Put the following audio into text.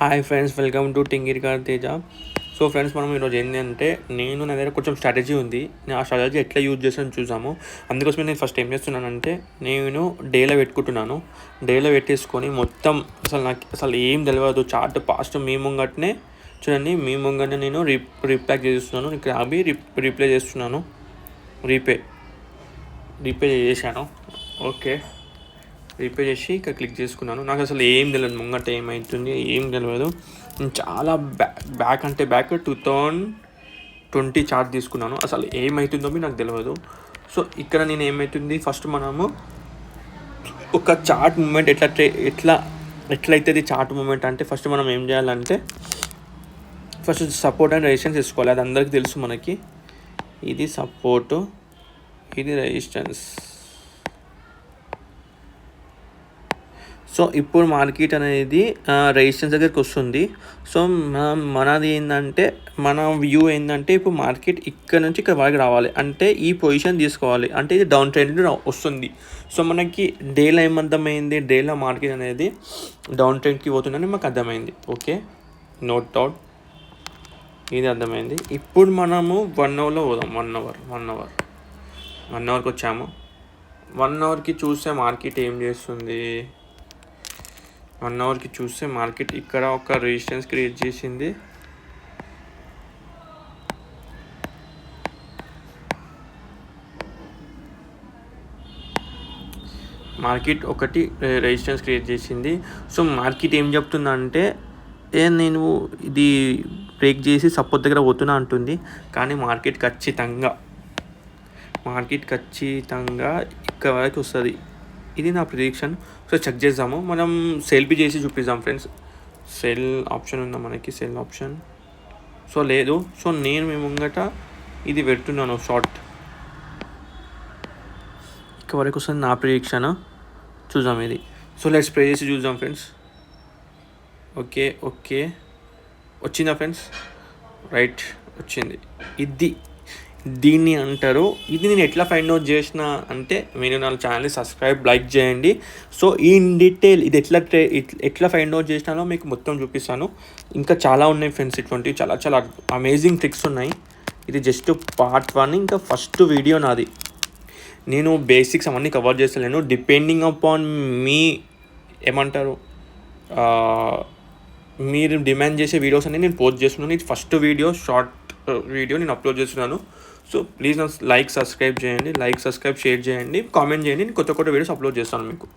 Hi friends, welcome to టింగిరికార్ తేజ. So friends, మనం ఈరోజు ఏంటంటే నా దగ్గర కొంచెం స్ట్రాటజీ ఉంది. నేను ఆ స్ట్రాటజీ ఎట్లా యూజ్ చేస్తాను చూసాము. అందుకోసమే నేను ఫస్ట్ ఏం చేస్తున్నానంటే, నేను డేలో పెట్టుకుంటున్నాను. డేలో పెట్టేసుకొని మొత్తం నాకు ఏం తెలియదు. చార్ట్ పాస్ట్ మీ ముంగట్నే చూడండి, మీ ముంగట్నే నేను రీప్యాక్ చేస్తున్నాను. ఇక్కడ అవి రీప్లే చేస్తున్నాను. రీపే చేశాను. ఓకే, రీపే చేసి ఇక్కడ క్లిక్ చేసుకున్నాను. నాకు అసలు ఏం తెలియదు, ముంగట ఏమవుతుంది ఏం తెలియదు. నేను చాలా బ్యాక్ 2020 చార్ట్ తీసుకున్నాను. అసలు ఏమవుతుందో నాకు తెలియదు. సో ఇక్కడ నేను ఏమవుతుంది, ఫస్ట్ మనము ఒక చార్ట్ మూమెంట్ ఎట్లయితుంది చార్ట్ మూమెంట్ అంటే, ఫస్ట్ మనం ఏం చేయాలంటే, ఫస్ట్ సపోర్ట్ అండ్ రెసిస్టెన్స్ తీసుకోవాలి. అది అందరికీ తెలుసు మనకి. ఇది సపోర్టు, ఇది రెసిస్టెన్స్. సో ఇప్పుడు మార్కెట్ అనేది రెసిస్టెన్స్ దగ్గరికి వస్తుంది. సో మనది ఏంటంటే, మన వ్యూ ఏంటంటే, ఇప్పుడు మార్కెట్ ఇక్కడ నుంచి ఇక్కడ వరకు రావాలి అంటే ఈ పొజిషన్ తీసుకోవాలి. అంటే ఇది డౌన్ ట్రెండ్ వస్తుంది. సో మనకి డేలో ఏమర్థమైంది, డేలో మార్కెట్ అనేది డౌన్ ట్రెండ్కి పోతుందని మాకు అర్థమైంది. ఓకే, నోట్ అవుట్, ఇది అర్థమైంది. ఇప్పుడు మనము 1 అవర్లో పోదాం. 1 అవర్కి వచ్చాము. 1 అవర్కి చూస్తే మార్కెట్ ఏం చేస్తుంది. 1 అవర్కి చూస్తే మార్కెట్ ఇక్కడ ఒక రెసిస్టెన్స్ క్రియేట్ చేసింది. మార్కెట్ ఒకటి రెసిస్టెన్స్ క్రియేట్ చేసింది. సో మార్కెట్ ఏం చెప్తుందంటే, నేను ఇది బ్రేక్ చేసి సపోర్ట్ దగ్గర పోతున్నా అంటుంది. కానీ మార్కెట్ ఖచ్చితంగా ఇక్కడ వరకు వస్తుంది. ఇది నా ప్రిడిక్షన్. సో చెక్ చేద్దాము. మనం సెల్ఫీ చేసి చూపిద్దాం ఫ్రెండ్స్. సెల్ ఆప్షన్ ఉందా మనకి? సెల్ ఆప్షన్ సో లేదు. సో నేను మీ ముంగట ఇది పెడుతున్నాను షార్ట్. ఇక్కడ వరకు వస్తుంది నా ప్రిడిక్షన్. చూద్దాం ఇది. సో లెట్స్ ప్రే చేసి చూద్దాం ఫ్రెండ్స్. ఓకే, వచ్చిందా ఫ్రెండ్స్? రైట్, వచ్చింది. దీన్ని అంటారు. ఇది నేను ఎట్లా ఫైండ్ అవుట్ చేసిన అంటే, మీరు నా ఛానల్ని సబ్స్క్రైబ్, లైక్ చేయండి. సో ఇన్ డీటెయిల్ ఇది ఎట్లా ఫైండ్ అవుట్ చేసినానో మీకు మొత్తం చూపిస్తాను. ఇంకా చాలా ఉన్నాయి ఫ్రెండ్స్, ఇటువంటివి చాలా అమేజింగ్ ట్రిక్స్ ఉన్నాయి. ఇది జస్ట్ పార్ట్ 1, ఇంకా ఫస్ట్ వీడియో నాది. నేను బేసిక్స్ అవన్నీ కవర్ చేస్తలేను. డిపెండింగ్ అపాన్ మీ ఏమంటారు, మీరు డిమాండ్ చేసే వీడియోస్ అన్ని నేను పోస్ట్ చేస్తున్నాను. ఇది ఫస్ట్ వీడియో, షార్ట్ వీడియో నేను అప్లోడ్ చేస్తున్నాను. సో ప్లీజ్ లైక్, సబ్స్క్రైబ్ చేయండి. షేర్ చేయండి, కామెంట్ చేయండి. నేను కొత్త వీడియోస్ అప్లోడ్ చేస్తాను మీకు.